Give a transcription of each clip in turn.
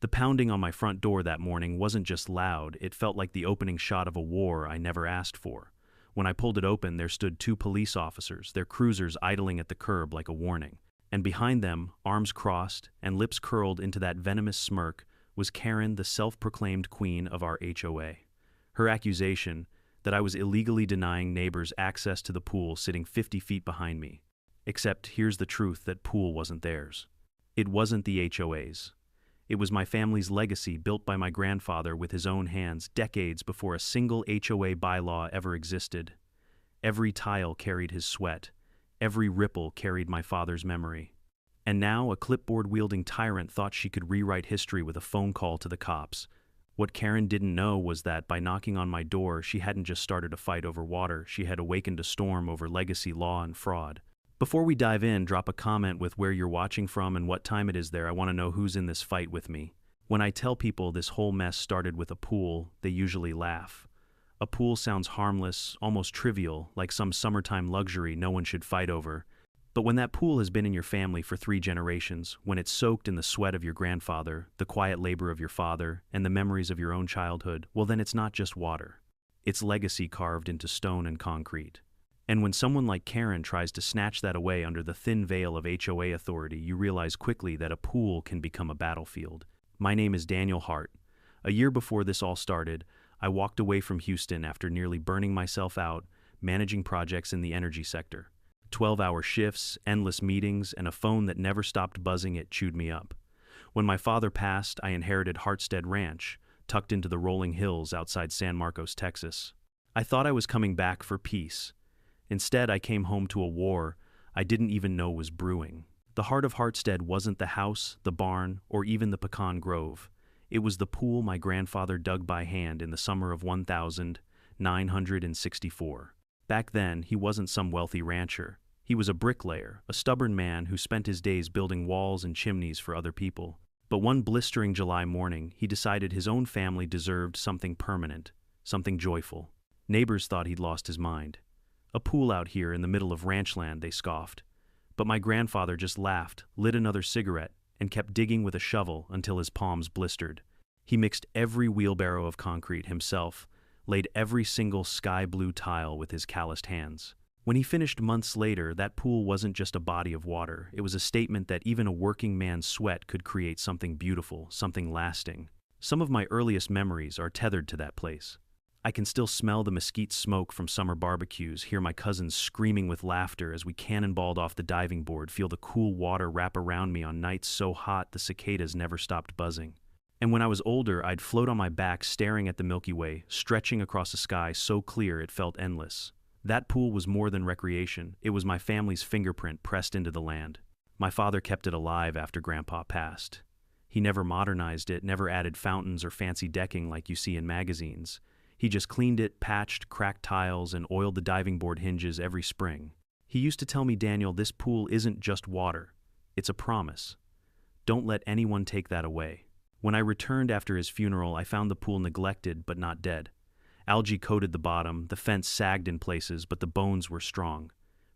The pounding on my front door that morning wasn't just loud, it felt like the opening shot of a war I never asked for. When I pulled it open, there stood two police officers, their cruisers idling at the curb like a warning. And behind them, arms crossed and lips curled into that venomous smirk, was Karen, the self-proclaimed queen of our HOA. Her accusation, that I was illegally denying neighbors access to the pool sitting 50 feet behind me. Except here's the truth, that pool wasn't theirs. It wasn't the HOA's. It was my family's legacy, built by my grandfather with his own hands decades before a single HOA bylaw ever existed. Every tile carried his sweat. Every ripple carried my father's memory. And now a clipboard-wielding tyrant thought she could rewrite history with a phone call to the cops. What Karen didn't know was that by knocking on my door, she hadn't just started a fight over water, she had awakened a storm over legacy, law, and fraud. Before we dive in, drop a comment with where you're watching from and what time it is there. I want to know who's in this fight with me. When I tell people this whole mess started with a pool, they usually laugh. A pool sounds harmless, almost trivial, like some summertime luxury no one should fight over. But when that pool has been in your family for 3 generations, when it's soaked in the sweat of your grandfather, the quiet labor of your father, and the memories of your own childhood, well then it's not just water. It's legacy carved into stone and concrete. And when someone like Karen tries to snatch that away under the thin veil of HOA authority, you realize quickly that a pool can become a battlefield. My name is Daniel Hart. A year before this all started, I walked away from Houston after nearly burning myself out, managing projects in the energy sector. 12-hour shifts, endless meetings, and a phone that never stopped buzzing, it chewed me up. When my father passed, I inherited Hartstead Ranch, tucked into the rolling hills outside San Marcos, Texas. I thought I was coming back for peace. Instead, I came home to a war I didn't even know was brewing. The heart of Hartstead wasn't the house, the barn, or even the pecan grove. It was the pool my grandfather dug by hand in the summer of 1964. Back then, he wasn't some wealthy rancher. He was a bricklayer, a stubborn man who spent his days building walls and chimneys for other people. But one blistering July morning, he decided his own family deserved something permanent, something joyful. Neighbors thought he'd lost his mind. A pool out here in the middle of ranchland, they scoffed. But my grandfather just laughed, lit another cigarette, and kept digging with a shovel until his palms blistered. He mixed every wheelbarrow of concrete himself, laid every single sky blue tile with his calloused hands. When he finished months later, that pool wasn't just a body of water. It was a statement that even a working man's sweat could create something beautiful, something lasting. Some of my earliest memories are tethered to that place. I can still smell the mesquite smoke from summer barbecues, hear my cousins screaming with laughter as we cannonballed off the diving board, feel the cool water wrap around me on nights so hot the cicadas never stopped buzzing. And when I was older, I'd float on my back staring at the Milky Way, stretching across a sky so clear it felt endless. That pool was more than recreation. It was my family's fingerprint pressed into the land. My father kept it alive after Grandpa passed. He never modernized it, never added fountains or fancy decking like you see in magazines. He just cleaned it, patched cracked tiles, and oiled the diving board hinges every spring. He used to tell me, Daniel, this pool isn't just water. It's a promise. Don't let anyone take that away. When I returned after his funeral, I found the pool neglected but not dead. Algae coated the bottom, the fence sagged in places, but the bones were strong.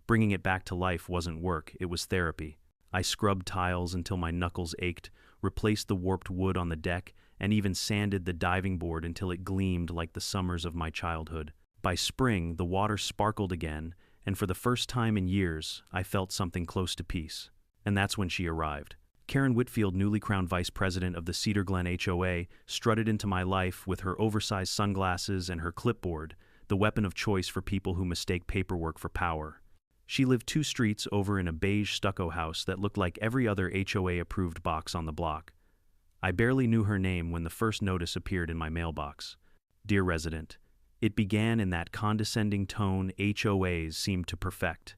Bringing it back to life wasn't work, it was therapy. I scrubbed tiles until my knuckles ached, replaced the warped wood on the deck, and even sanded the diving board until it gleamed like the summers of my childhood. By spring, the water sparkled again, and for the first time in years, I felt something close to peace. And that's when she arrived. Karen Whitfield, newly crowned vice president of the Cedar Glen HOA, strutted into my life with her oversized sunglasses and her clipboard, the weapon of choice for people who mistake paperwork for power. She lived 2 streets over in a beige stucco house that looked like every other HOA-approved box on the block. I barely knew her name when the first notice appeared in my mailbox. Dear resident, it began in that condescending tone HOAs seem to perfect.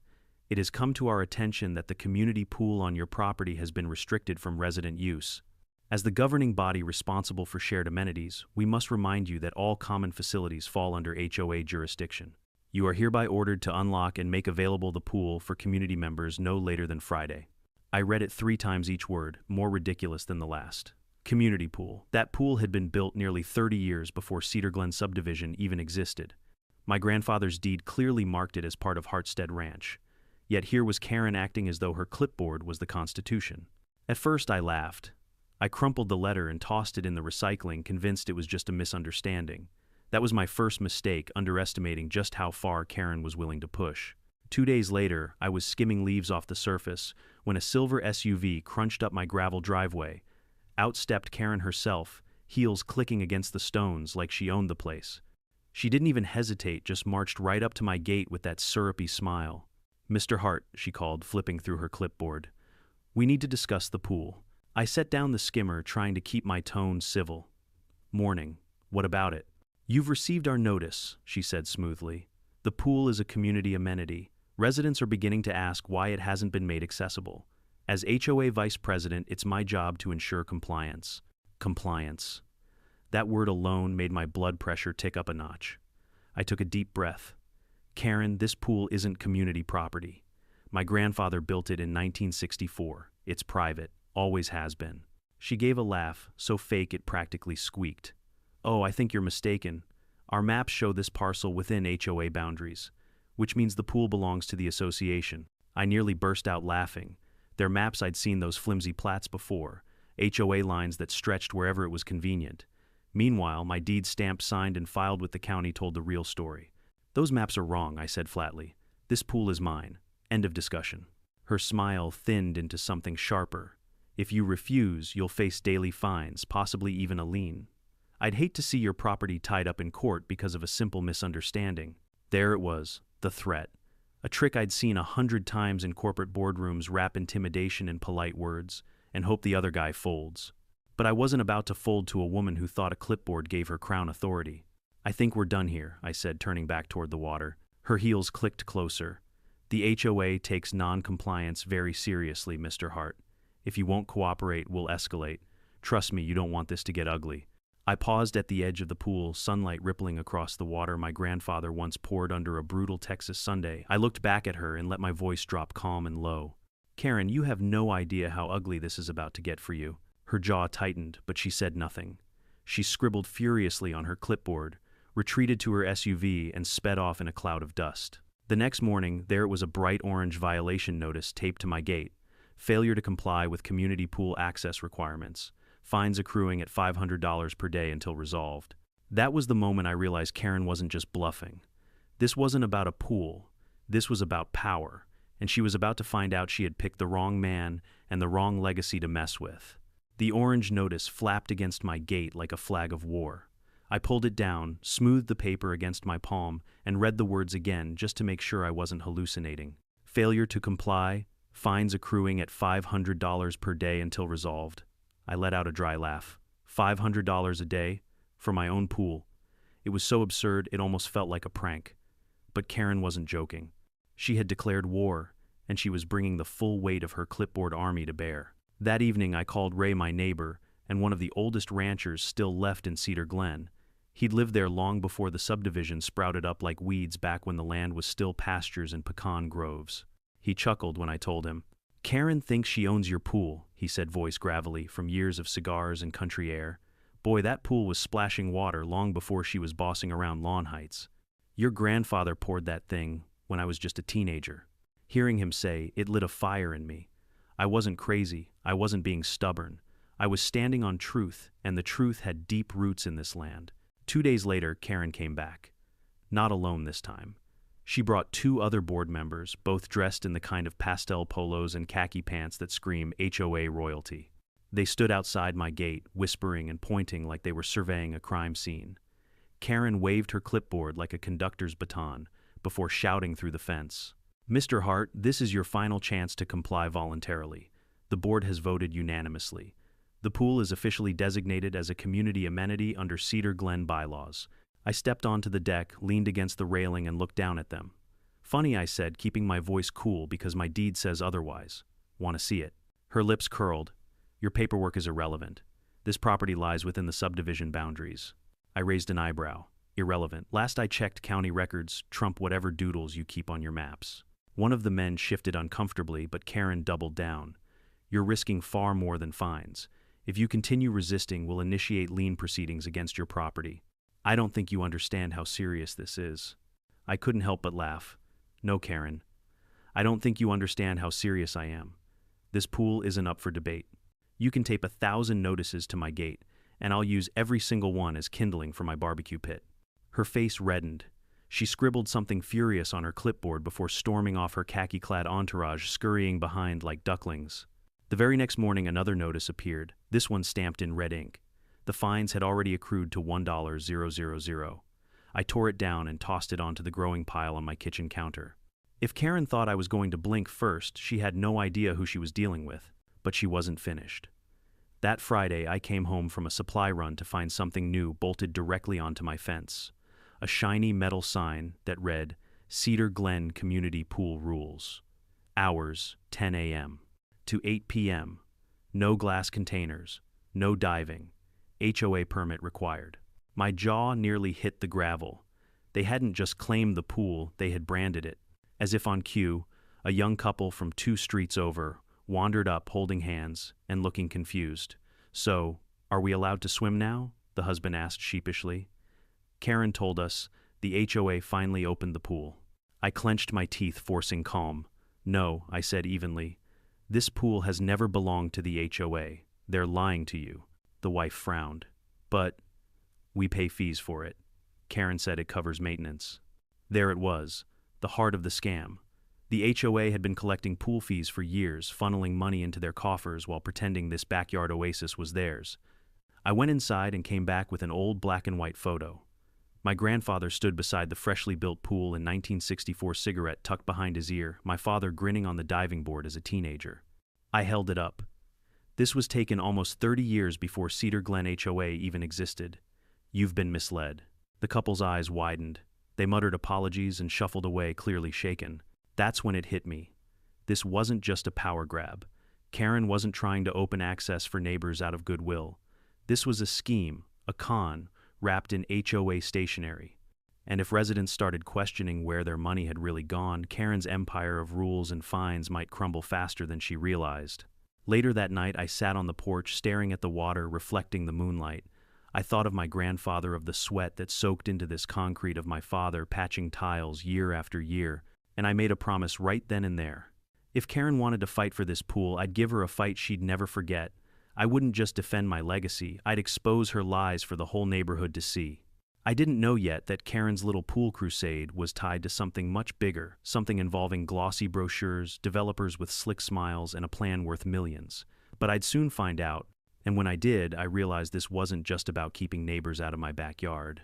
It has come to our attention that the community pool on your property has been restricted from resident use. As the governing body responsible for shared amenities, we must remind you that all common facilities fall under HOA jurisdiction. You are hereby ordered to unlock and make available the pool for community members no later than Friday. I read it 3 times each word, more ridiculous than the last. Community pool. That pool had been built nearly 30 years before Cedar Glen subdivision even existed. My grandfather's deed clearly marked it as part of Hartstead Ranch. Yet here was Karen acting as though her clipboard was the Constitution. At first I laughed. I crumpled the letter and tossed it in the recycling, convinced it was just a misunderstanding. That was my first mistake, underestimating just how far Karen was willing to push. 2 days later, I was skimming leaves off the surface when a silver SUV crunched up my gravel driveway. Out stepped Karen herself, heels clicking against the stones like she owned the place. She didn't even hesitate, just marched right up to my gate with that syrupy smile. "Mr. Hart," she called, flipping through her clipboard. "We need to discuss the pool." I set down the skimmer, trying to keep my tone civil. "Morning. What about it?" "You've received our notice," she said smoothly. "The pool is a community amenity. Residents are beginning to ask why it hasn't been made accessible. As HOA vice president, it's my job to ensure compliance." Compliance. That word alone made my blood pressure tick up a notch. I took a deep breath. "Karen, this pool isn't community property. My grandfather built it in 1964. It's private, always has been." She gave a laugh, so fake it practically squeaked. "Oh, I think you're mistaken. Our maps show this parcel within HOA boundaries, which means the pool belongs to the association." I nearly burst out laughing. Their maps, I'd seen those flimsy plats before, HOA lines that stretched wherever it was convenient. Meanwhile, my deed stamped, signed, and filed with the county told the real story. "Those maps are wrong," I said flatly. "This pool is mine. End of discussion." Her smile thinned into something sharper. "If you refuse, you'll face daily fines, possibly even a lien. I'd hate to see your property tied up in court because of a simple misunderstanding." There it was, the threat. A trick I'd seen 100 times in corporate boardrooms: wrap intimidation in polite words and hope the other guy folds. But I wasn't about to fold to a woman who thought a clipboard gave her crown authority. "I think we're done here," I said, turning back toward the water. Her heels clicked closer. "The HOA takes non-compliance very seriously, Mr. Hart. If you won't cooperate, we'll escalate. Trust me, you don't want this to get ugly." I paused at the edge of the pool, sunlight rippling across the water my grandfather once poured under a brutal Texas Sunday. I looked back at her and let my voice drop calm and low. "Karen, you have no idea how ugly this is about to get for you." Her jaw tightened, but she said nothing. She scribbled furiously on her clipboard, retreated to her SUV, and sped off in a cloud of dust. The next morning, there it was, a bright orange violation notice taped to my gate. Failure to comply with community pool access requirements. Fines accruing at $500 per day until resolved. That was the moment I realized Karen wasn't just bluffing. This wasn't about a pool. This was about power, and she was about to find out she had picked the wrong man and the wrong legacy to mess with. The orange notice flapped against my gate like a flag of war. I pulled it down, smoothed the paper against my palm, and read the words again just to make sure I wasn't hallucinating. Failure to comply, fines accruing at $500 per day until resolved. I let out a dry laugh. $500 a day? For my own pool. It was so absurd it almost felt like a prank. But Karen wasn't joking. She had declared war, and she was bringing the full weight of her clipboard army to bear. That evening I called Ray, my neighbor, and one of the oldest ranchers still left in Cedar Glen. He'd lived there long before the subdivision sprouted up like weeds, back when the land was still pastures and pecan groves. He chuckled when I told him. "Karen thinks she owns your pool," he said, voice gravelly from years of cigars and country air. "Boy, that pool was splashing water long before she was bossing around lawn heights. Your grandfather poured that thing when I was just a teenager." Hearing him say, it lit a fire in me. I wasn't crazy. I wasn't being stubborn. I was standing on truth, and the truth had deep roots in this land. 2 days later, Karen came back. Not alone this time. She brought 2 other board members, both dressed in the kind of pastel polos and khaki pants that scream HOA royalty. They stood outside my gate, whispering and pointing like they were surveying a crime scene. Karen waved her clipboard like a conductor's baton before shouting through the fence. "Mr. Hart, this is your final chance to comply voluntarily. The board has voted unanimously. The pool is officially designated as a community amenity under Cedar Glen bylaws." I stepped onto the deck, leaned against the railing, and looked down at them. "Funny," I said, keeping my voice cool because my deed says otherwise. "Want to see it?" Her lips curled. "Your paperwork is irrelevant. This property lies within the subdivision boundaries." I raised an eyebrow. "Irrelevant. Last I checked, county records trump whatever doodles you keep on your maps." One of the men shifted uncomfortably, but Karen doubled down. "You're risking far more than fines. If you continue resisting, we'll initiate lien proceedings against your property." "I don't think you understand how serious this is." I couldn't help but laugh. "No, Karen. I don't think you understand how serious I am. This pool isn't up for debate. You can tape 1,000 notices to my gate, and I'll use every single one as kindling for my barbecue pit." Her face reddened. She scribbled something furious on her clipboard before storming off, her khaki-clad entourage scurrying behind like ducklings. The very next morning another notice appeared, this one stamped in red ink. The fines had already accrued to $1,000. I tore it down and tossed it onto the growing pile on my kitchen counter. If Karen thought I was going to blink first, she had no idea who she was dealing with. But she wasn't finished. That Friday, I came home from a supply run to find something new bolted directly onto my fence. A shiny metal sign that read, "Cedar Glen Community Pool Rules. Hours, 10 a.m. to 8 p.m. No glass containers. No diving. HOA permit required." My jaw nearly hit the gravel. They hadn't just claimed the pool, they had branded it. As if on cue, a young couple from 2 streets over wandered up holding hands and looking confused. "So, are we allowed to swim now?" the husband asked sheepishly. Karen told us the HOA finally opened the pool. I clenched my teeth, forcing calm. "No," I said evenly. "This pool has never belonged to the HOA. They're lying to you." The wife frowned. "But we pay fees for it." Karen said it covers maintenance. There it was, the heart of the scam. The HOA had been collecting pool fees for years, funneling money into their coffers while pretending this backyard oasis was theirs. I went inside and came back with an old black and white photo. My grandfather stood beside the freshly built pool in 1964, cigarette tucked behind his ear, my father grinning on the diving board as a teenager. I held it up. This was taken almost 30 years before Cedar Glen HOA even existed. "You've been misled." The couple's eyes widened. They muttered apologies and shuffled away, clearly shaken. That's when it hit me. This wasn't just a power grab. Karen wasn't trying to open access for neighbors out of goodwill. This was a scheme, a con, wrapped in HOA stationery. And if residents started questioning where their money had really gone, Karen's empire of rules and fines might crumble faster than she realized. Later that night, I sat on the porch, staring at the water, reflecting the moonlight. I thought of my grandfather, of the sweat that soaked into this concrete, of my father patching tiles year after year, and I made a promise right then and there. If Karen wanted to fight for this pool, I'd give her a fight she'd never forget. I wouldn't just defend my legacy, I'd expose her lies for the whole neighborhood to see. I didn't know yet that Karen's little pool crusade was tied to something much bigger, something involving glossy brochures, developers with slick smiles, and a plan worth millions. But I'd soon find out, and when I did, I realized this wasn't just about keeping neighbors out of my backyard.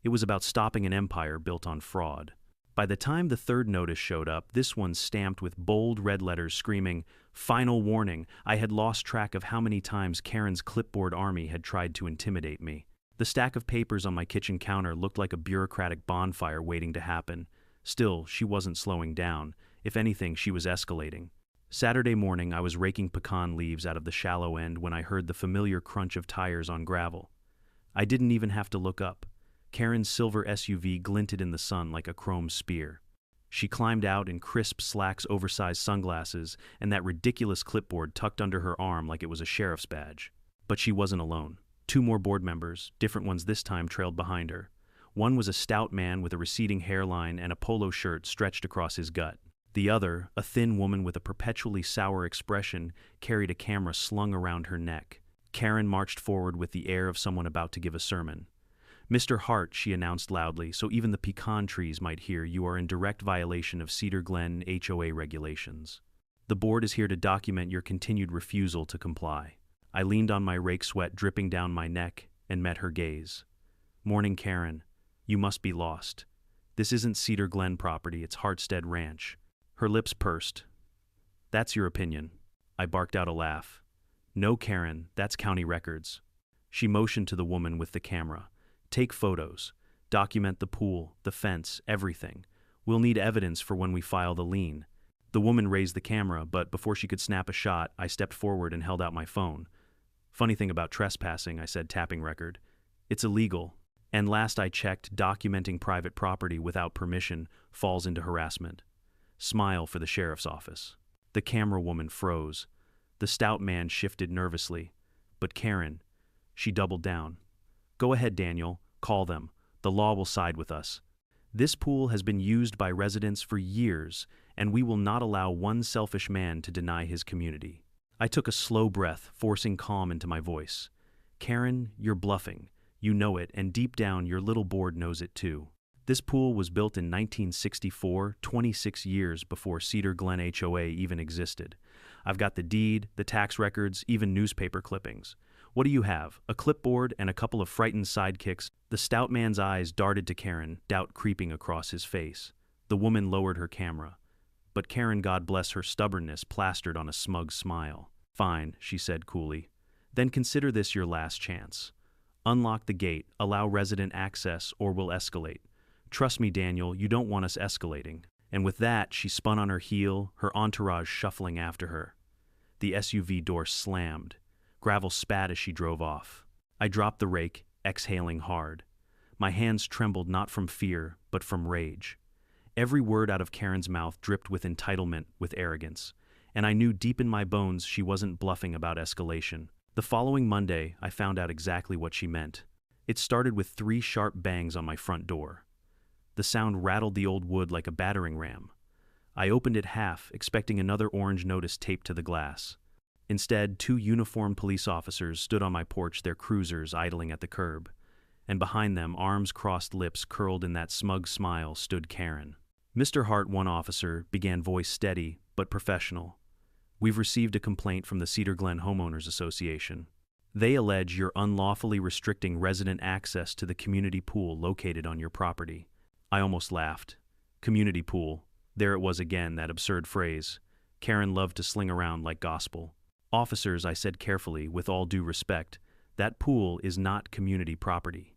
It was about stopping an empire built on fraud. By the time the third notice showed up, this one stamped with bold red letters screaming, "Final warning," I had lost track of how many times Karen's clipboard army had tried to intimidate me. The stack of papers on my kitchen counter looked like a bureaucratic bonfire waiting to happen. Still, she wasn't slowing down. If anything, she was escalating. Saturday morning, I was raking pecan leaves out of the shallow end when I heard the familiar crunch of tires on gravel. I didn't even have to look up. Karen's silver SUV glinted in the sun like a chrome spear. She climbed out in crisp slacks, oversized sunglasses, and that ridiculous clipboard tucked under her arm like it was a sheriff's badge. But she wasn't alone. 2 more board members, different ones this time, trailed behind her. One was a stout man with a receding hairline and a polo shirt stretched across his gut. The other, a thin woman with a perpetually sour expression, carried a camera slung around her neck. Karen marched forward with the air of someone about to give a sermon. "Mr. Hart," she announced loudly, so even the pecan trees might hear, "you are in direct violation of Cedar Glen HOA regulations. The board is here to document your continued refusal to comply." I leaned on my rake, sweat dripping down my neck, and met her gaze. "Morning, Karen. You must be lost. This isn't Cedar Glen property, it's Hartstead Ranch." Her lips pursed. "That's your opinion." I barked out a laugh. "No, Karen, that's county records." She motioned to the woman with the camera. "Take photos. Document the pool, the fence, everything. We'll need evidence for when we file the lien." The woman raised the camera, but before she could snap a shot, I stepped forward and held out my phone. "Funny thing about trespassing," I said, tapping record. "It's illegal. And last I checked, documenting private property without permission falls into harassment. Smile for the sheriff's office." The camera woman froze. The stout man shifted nervously. "But Karen," she doubled down. "Go ahead, Daniel. Call them. The law will side with us. This pool has been used by residents for years, and we will not allow one selfish man to deny his community." I took a slow breath, forcing calm into my voice. Karen, you're bluffing. You know it, and deep down, your little board knows it too. This pool was built in 1964, 26 years before Cedar Glen HOA even existed. I've got the deed, the tax records, even newspaper clippings. What do you have? A clipboard and a couple of frightened sidekicks? The stout man's eyes darted to Karen, doubt creeping across his face. The woman lowered her camera. But Karen, God bless her stubbornness, plastered on a smug smile. Fine, she said coolly. Then consider this your last chance. Unlock the gate, allow resident access, or we'll escalate. Trust me, Daniel, you don't want us escalating. And with that, she spun on her heel, her entourage shuffling after her. The SUV door slammed. Gravel spat as she drove off. I dropped the rake, exhaling hard. My hands trembled not from fear, but from rage. Every word out of Karen's mouth dripped with entitlement, with arrogance. And I knew deep in my bones she wasn't bluffing about escalation. The following Monday, I found out exactly what she meant. It started with 3 sharp bangs on my front door. The sound rattled the old wood like a battering ram. I opened it half, expecting another orange notice taped to the glass. Instead, 2 uniformed police officers stood on my porch, their cruisers idling at the curb. And behind them, arms crossed, lips curled in that smug smile, stood Karen. Mr. Hart, one officer, began, voice steady but professional. We've received a complaint from the Cedar Glen Homeowners Association. They allege you're unlawfully restricting resident access to the community pool located on your property. I almost laughed. Community pool. There it was again, that absurd phrase. Karen loved to sling around like gospel. Officers, I said carefully, with all due respect, that pool is not community property.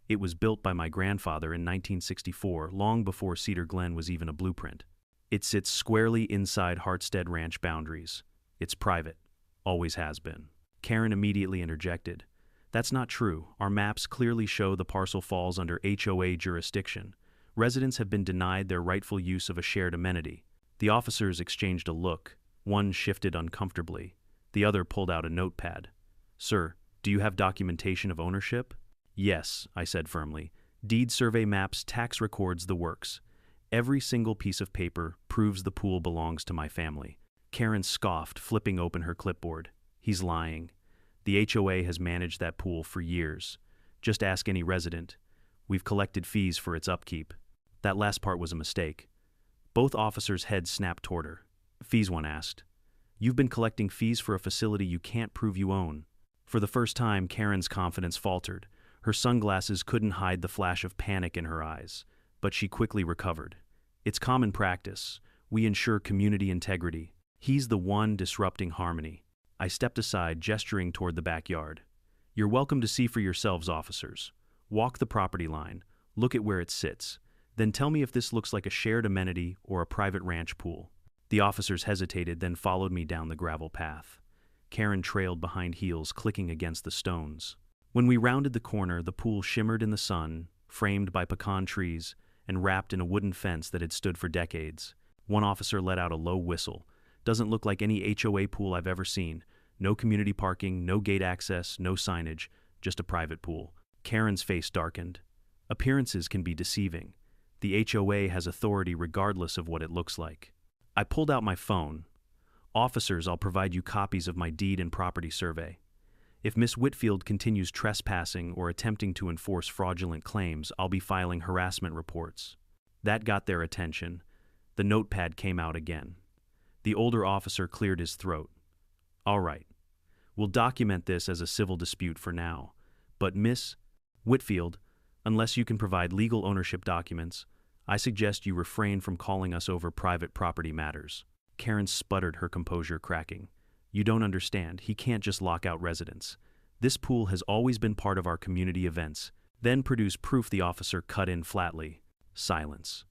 It was built by my grandfather in 1964, long before Cedar Glen was even a blueprint. It sits squarely inside Hartstead Ranch boundaries. It's private. Always has been. Karen immediately interjected. That's not true. Our maps clearly show the parcel falls under HOA jurisdiction. Residents have been denied their rightful use of a shared amenity. The officers exchanged a look. One shifted uncomfortably. The other pulled out a notepad. Sir, do you have documentation of ownership? Yes, I said firmly. Deed survey maps, tax records, the works. Every single piece of paper proves the pool belongs to my family. Karen scoffed, flipping open her clipboard. He's lying. The HOA has managed that pool for years. Just ask any resident. We've collected fees for its upkeep. That last part was a mistake. Both officers' heads snapped toward her. Fees, one asked. You've been collecting fees for a facility you can't prove you own. For the first time, Karen's confidence faltered. Her sunglasses couldn't hide the flash of panic in her eyes, but she quickly recovered. It's common practice. We ensure community integrity. He's the one disrupting harmony. I stepped aside, gesturing toward the backyard. You're welcome to see for yourselves, officers. Walk the property line. Look at where it sits. Then tell me if this looks like a shared amenity or a private ranch pool. The officers hesitated, then followed me down the gravel path. Karen trailed behind heels, clicking against the stones. When we rounded the corner, the pool shimmered in the sun, framed by pecan trees, and wrapped in a wooden fence that had stood for decades. One officer let out a low whistle. Doesn't look like any HOA pool I've ever seen. No community parking, no gate access, no signage, just a private pool. Karen's face darkened. Appearances can be deceiving. The HOA has authority regardless of what it looks like. I pulled out my phone. Officers, I'll provide you copies of my deed and property survey. If Miss Whitfield continues trespassing or attempting to enforce fraudulent claims, I'll be filing harassment reports. That got their attention. The notepad came out again. The older officer cleared his throat. All right. We'll document this as a civil dispute for now. But Miss Whitfield, unless you can provide legal ownership documents, I suggest you refrain from calling us over private property matters. Karen sputtered, her composure cracking. You don't understand. He can't just lock out residents. This pool has always been part of our community events. Then produce proof, the officer cut in flatly. Silence.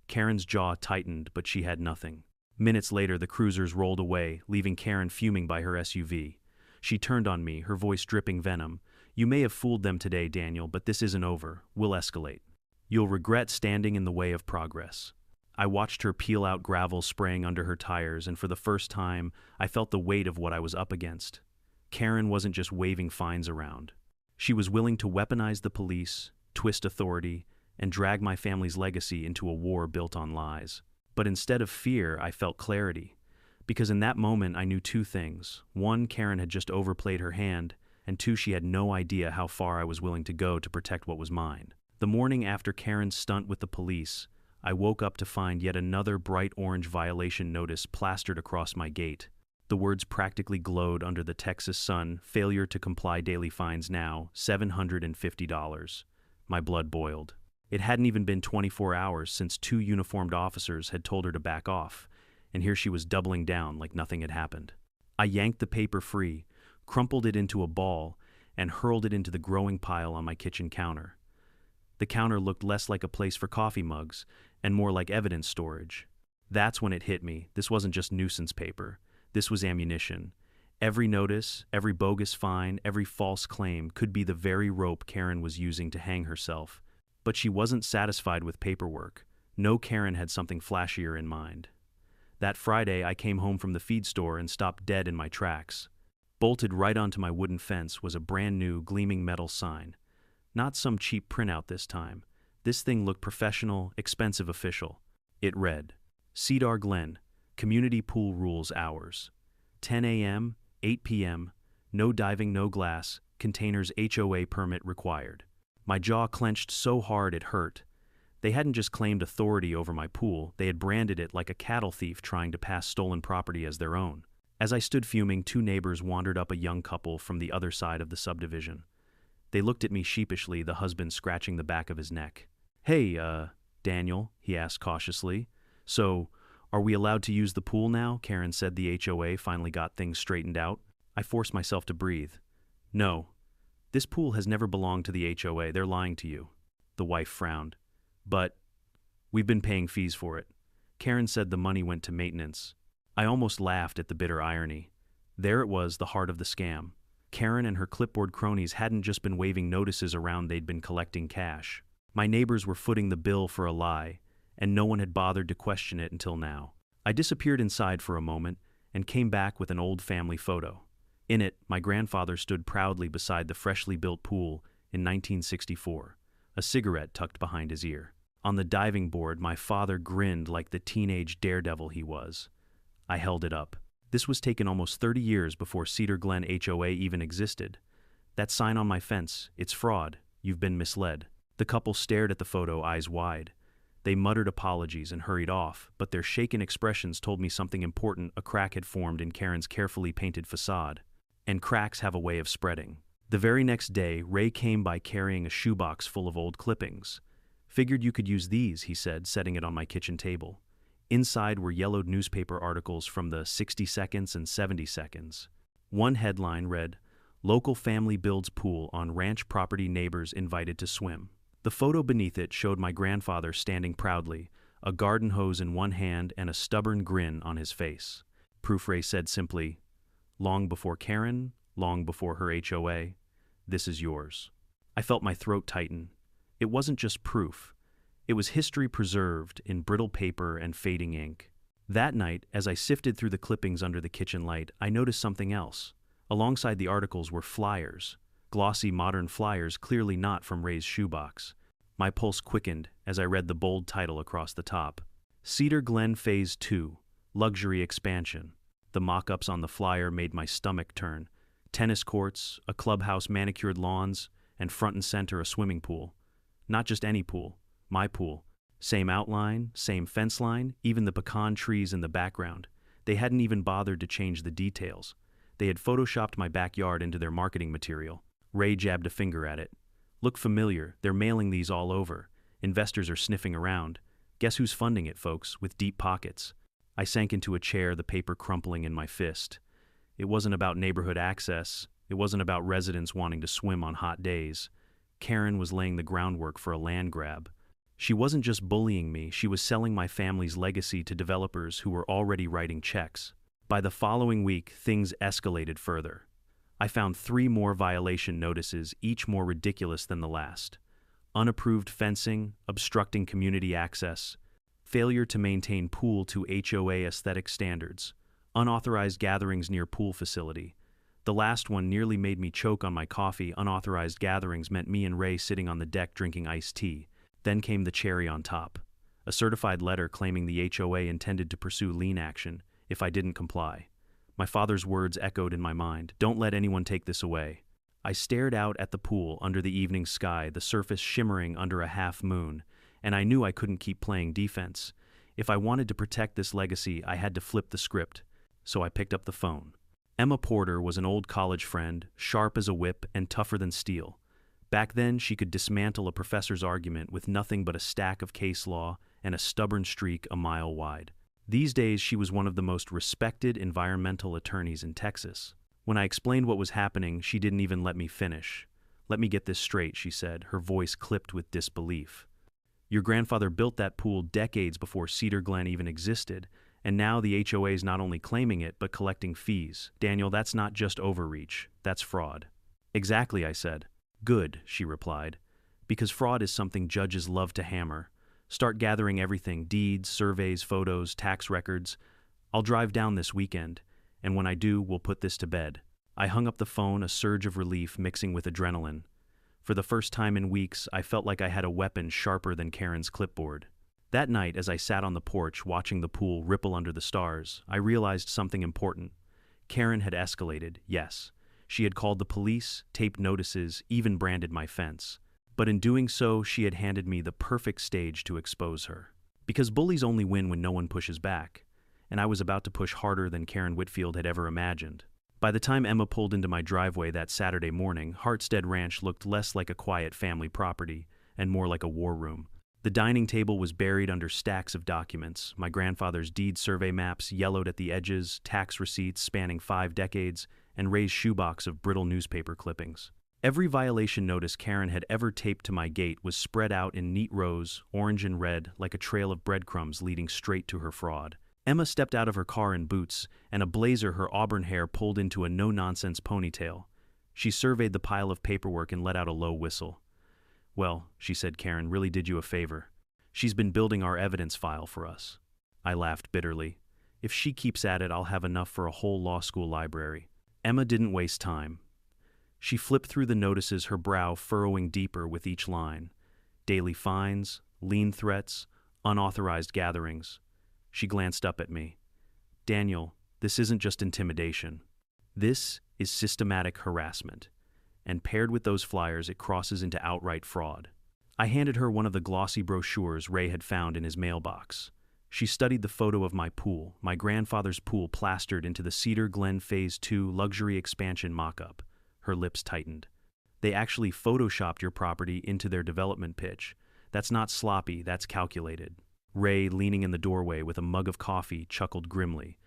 Karen's jaw tightened, but she had nothing. Minutes later, the cruisers rolled away, leaving Karen fuming by her SUV. She turned on me, her voice dripping venom. You may have fooled them today, Daniel, but this isn't over. We'll escalate. You'll regret standing in the way of progress. I watched her peel out gravel spraying under her tires, and for the first time, I felt the weight of what I was up against. Karen wasn't just waving fines around. She was willing to weaponize the police, twist authority, and drag my family's legacy into a war built on lies. But instead of fear, I felt clarity. Because in that moment I knew two things. One, Karen had just overplayed her hand, and two, she had no idea how far I was willing to go to protect what was mine. The morning after Karen's stunt with the police, I woke up to find yet another bright orange violation notice plastered across my gate. The words practically glowed under the Texas sun: failure to comply, daily fines now, $750. My blood boiled. It hadn't even been 24 hours since two uniformed officers had told her to back off, and here she was doubling down like nothing had happened. I yanked the paper free, crumpled it into a ball, and hurled it into the growing pile on my kitchen counter. The counter looked less like a place for coffee mugs and more like evidence storage. That's when it hit me. This wasn't just nuisance paper. This was ammunition. Every notice, every bogus fine, every false claim could be the very rope Karen was using to hang herself. But she wasn't satisfied with paperwork. No, Karen had something flashier in mind. That Friday, I came home from the feed store and stopped dead in my tracks. Bolted right onto my wooden fence was a brand new, gleaming metal sign. Not some cheap printout this time. This thing looked professional, expensive, official. It read, Cedar Glen, Community Pool Rules Hours. 10 a.m., 8 p.m., no diving, no glass, containers HOA permit required. My jaw clenched so hard it hurt. They hadn't just claimed authority over my pool, they had branded it like a cattle thief trying to pass stolen property as their own. As I stood fuming, two neighbors wandered up, a young couple from the other side of the subdivision. They looked at me sheepishly, the husband scratching the back of his neck. Hey, Daniel, he asked cautiously. So, are we allowed to use the pool now? Karen said. The HOA finally got things straightened out. I forced myself to breathe. No, this pool has never belonged to the HOA. They're lying to you. The wife frowned. But we've been paying fees for it. Karen said the money went to maintenance. I almost laughed at the bitter irony. There it was, the heart of the scam. Karen and her clipboard cronies hadn't just been waving notices around, they'd been collecting cash. My neighbors were footing the bill for a lie, and no one had bothered to question it until now. I disappeared inside for a moment and came back with an old family photo. In it, my grandfather stood proudly beside the freshly built pool in 1964, a cigarette tucked behind his ear. On the diving board, my father grinned like the teenage daredevil he was. I held it up. This was taken almost 30 years before Cedar Glen HOA even existed. That sign on my fence, it's fraud. You've been misled. The couple stared at the photo, eyes wide. They muttered apologies and hurried off, but their shaken expressions told me something important. A crack had formed in Karen's carefully painted facade. And cracks have a way of spreading. The very next day, Ray came by carrying a shoebox full of old clippings. Figured you could use these, he said, setting it on my kitchen table. Inside were yellowed newspaper articles from the 60 seconds and 70 seconds. One headline read, Local Family Builds Pool on Ranch Property, Neighbors Invited to Swim. The photo beneath it showed my grandfather standing proudly, a garden hose in one hand and a stubborn grin on his face. Proof, Ray said simply, long before Karen, long before her HOA, this is yours. I felt my throat tighten. It wasn't just proof. It was history preserved in brittle paper and fading ink. That night, as I sifted through the clippings under the kitchen light, I noticed something else. Alongside the articles were flyers. Glossy, modern flyers, clearly not from Ray's shoebox. My pulse quickened as I read the bold title across the top. Cedar Glen Phase 2, Luxury Expansion. The mock-ups on the flyer made my stomach turn. Tennis courts, a clubhouse, manicured lawns, and front and center a swimming pool. Not just any pool. My pool. Same outline, same fence line, even the pecan trees in the background. They hadn't even bothered to change the details. They had photoshopped my backyard into their marketing material. Ray jabbed a finger at it. Look familiar, they're mailing these all over. Investors are sniffing around. Guess who's funding it, folks, with deep pockets? I sank into a chair, the paper crumpling in my fist. It wasn't about neighborhood access. It wasn't about residents wanting to swim on hot days. Karen was laying the groundwork for a land grab. She wasn't just bullying me, she was selling my family's legacy to developers who were already writing checks. By the following week, things escalated further. I found 3 more violation notices, each more ridiculous than the last. Unapproved fencing, obstructing community access, failure to maintain pool to HOA aesthetic standards, unauthorized gatherings near pool facility. The last one nearly made me choke on my coffee. Unauthorized gatherings meant me and Ray sitting on the deck drinking iced tea. Then came the cherry on top. A certified letter claiming the HOA intended to pursue lien action, if I didn't comply. My father's words echoed in my mind, "Don't let anyone take this away." I stared out at the pool under the evening sky, the surface shimmering under a half moon, and I knew I couldn't keep playing defense. If I wanted to protect this legacy, I had to flip the script. So I picked up the phone. Emma Porter was an old college friend, sharp as a whip and tougher than steel. Back then, she could dismantle a professor's argument with nothing but a stack of case law and a stubborn streak a mile wide. These days, she was one of the most respected environmental attorneys in Texas. When I explained what was happening, she didn't even let me finish. "Let me get this straight," she said, her voice clipped with disbelief. "Your grandfather built that pool decades before Cedar Glen even existed, and now the HOA is not only claiming it, but collecting fees. Daniel, that's not just overreach, that's fraud." "Exactly," I said. "Good," she replied, "because fraud is something judges love to hammer. Start gathering everything, deeds, surveys, photos, tax records. I'll drive down this weekend, and when I do, we'll put this to bed." I hung up the phone, a surge of relief mixing with adrenaline. For the first time in weeks, I felt like I had a weapon sharper than Karen's clipboard. That night, as I sat on the porch watching the pool ripple under the stars, I realized something important. Karen had escalated, yes. She had called the police, taped notices, even branded my fence. But in doing so, she had handed me the perfect stage to expose her. Because bullies only win when no one pushes back, and I was about to push harder than Karen Whitfield had ever imagined. By the time Emma pulled into my driveway that Saturday morning, Hartstead Ranch looked less like a quiet family property and more like a war room. The dining table was buried under stacks of documents, my grandfather's deed survey maps yellowed at the edges, tax receipts spanning 5 decades, and Ray's shoebox of brittle newspaper clippings. Every violation notice Karen had ever taped to my gate was spread out in neat rows, orange and red, like a trail of breadcrumbs leading straight to her fraud. Emma stepped out of her car in boots, and a blazer her auburn hair pulled into a no-nonsense ponytail. She surveyed the pile of paperwork and let out a low whistle. "Well," she said, "Karen really did you a favor. She's been building our evidence file for us." I laughed bitterly. "If she keeps at it, I'll have enough for a whole law school library." Emma didn't waste time. She flipped through the notices, her brow furrowing deeper with each line. Daily fines, lien threats, unauthorized gatherings. She glanced up at me. "Daniel, this isn't just intimidation. This is systematic harassment. And paired with those flyers, it crosses into outright fraud." I handed her one of the glossy brochures Ray had found in his mailbox. She studied the photo of my pool, my grandfather's pool plastered into the Cedar Glen Phase 2 luxury expansion mock-up. Her lips tightened. "They actually photoshopped your property into their development pitch. That's not sloppy, that's calculated." Ray, leaning in the doorway with a mug of coffee, chuckled grimly.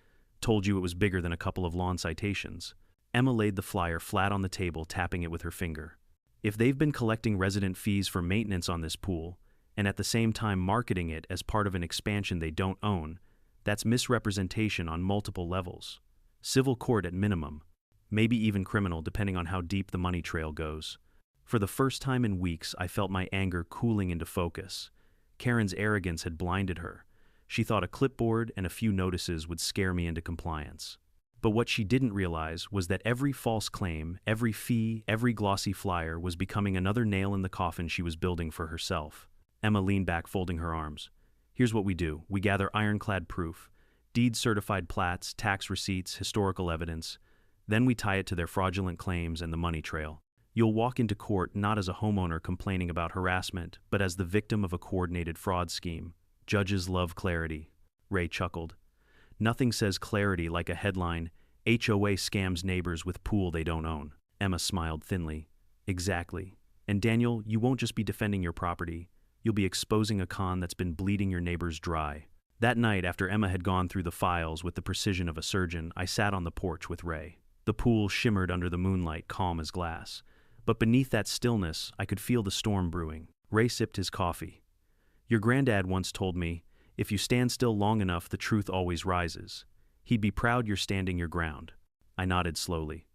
"Told you it was bigger than a couple of lawn citations." Emma laid the flyer flat on the table, tapping it with her finger. "If they've been collecting resident fees for maintenance on this pool, and at the same time marketing it as part of an expansion they don't own, that's misrepresentation on multiple levels. Civil court at minimum, maybe even criminal depending on how deep the money trail goes." For the first time in weeks, I felt my anger cooling into focus. Karen's arrogance had blinded her. She thought a clipboard and a few notices would scare me into compliance. But what she didn't realize was that every false claim, every fee, every glossy flyer was becoming another nail in the coffin she was building for herself. Emma leaned back, folding her arms. "Here's what we do. We gather ironclad proof, deed-certified plats, tax receipts, historical evidence. Then we tie it to their fraudulent claims and the money trail. You'll walk into court not as a homeowner complaining about harassment, but as the victim of a coordinated fraud scheme. Judges love clarity." Ray chuckled. "Nothing says clarity like a headline, 'HOA scams neighbors with pool they don't own.'" Emma smiled thinly. "Exactly. And Daniel, you won't just be defending your property. You'll be exposing a con that's been bleeding your neighbors dry." That night, after Emma had gone through the files with the precision of a surgeon, I sat on the porch with Ray. The pool shimmered under the moonlight, calm as glass. But beneath that stillness, I could feel the storm brewing. Ray sipped his coffee. "Your granddad once told me, if you stand still long enough, the truth always rises. He'd be proud you're standing your ground." I nodded slowly.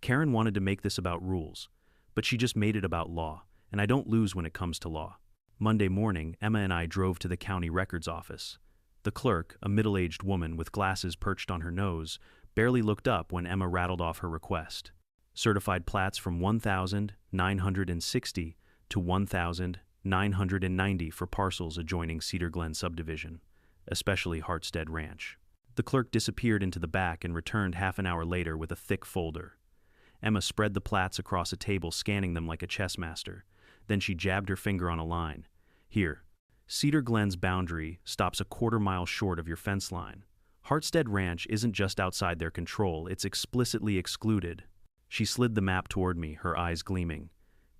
Karen wanted to make this about rules, but she just made it about law, and I don't lose when it comes to law. Monday morning, Emma and I drove to the county records office. The clerk, a middle-aged woman with glasses perched on her nose, barely looked up when Emma rattled off her request. Certified plats from 1,960 to 1,990 for parcels adjoining Cedar Glen subdivision, especially Hartstead Ranch. The clerk disappeared into the back and returned half an hour later with a thick folder. Emma spread the plats across a table, scanning them like a chess master. Then she jabbed her finger on a line. Here. Cedar Glen's boundary stops a quarter-mile short of your fence line. Hartstead Ranch isn't just outside their control, it's explicitly excluded. She slid the map toward me, her eyes gleaming.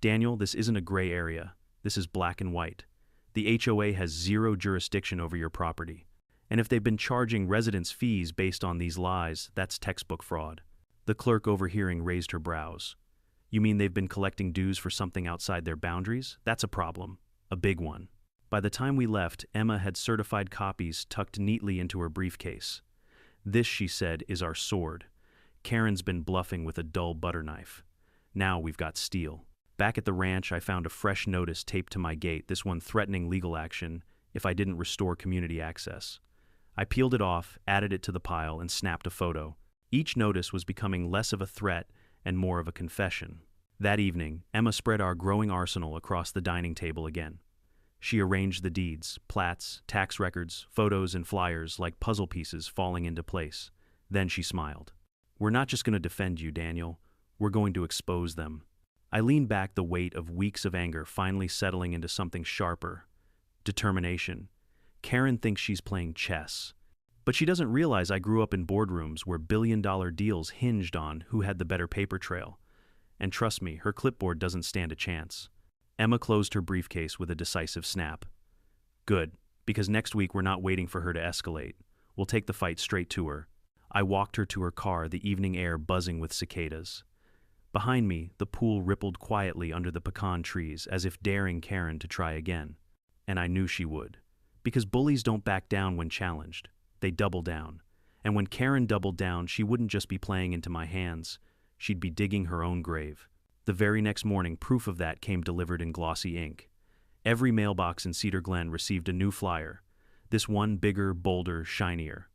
Daniel, this isn't a gray area. This is black and white. The HOA has zero jurisdiction over your property. And if they've been charging residents fees based on these lies, that's textbook fraud. The clerk, overhearing, raised her brows. You mean they've been collecting dues for something outside their boundaries? That's a problem. A big one. By the time we left, Emma had certified copies tucked neatly into her briefcase. This, she said, is our sword. Karen's been bluffing with a dull butter knife. Now we've got steel. Back at the ranch, I found a fresh notice taped to my gate, this one threatening legal action if I didn't restore community access. I peeled it off, added it to the pile, and snapped a photo. Each notice was becoming less of a threat and more of a confession. That evening, Emma spread our growing arsenal across the dining table again. She arranged the deeds, plats, tax records, photos, and flyers like puzzle pieces falling into place. Then she smiled. We're not just going to defend you, Daniel. We're going to expose them. I leaned back, the weight of weeks of anger finally settling into something sharper. Determination. Karen thinks she's playing chess. But she doesn't realize I grew up in boardrooms where billion-dollar deals hinged on who had the better paper trail. And trust me, her clipboard doesn't stand a chance. Emma closed her briefcase with a decisive snap. Good, because next week we're not waiting for her to escalate. We'll take the fight straight to her. I walked her to her car, the evening air buzzing with cicadas. Behind me, the pool rippled quietly under the pecan trees, as if daring Karen to try again. And I knew she would. Because bullies don't back down when challenged. They double down. And when Karen doubled down, she wouldn't just be playing into my hands. She'd be digging her own grave. The very next morning, proof of that came delivered in glossy ink. Every mailbox in Cedar Glen received a new flyer. This one bigger, bolder, shinier.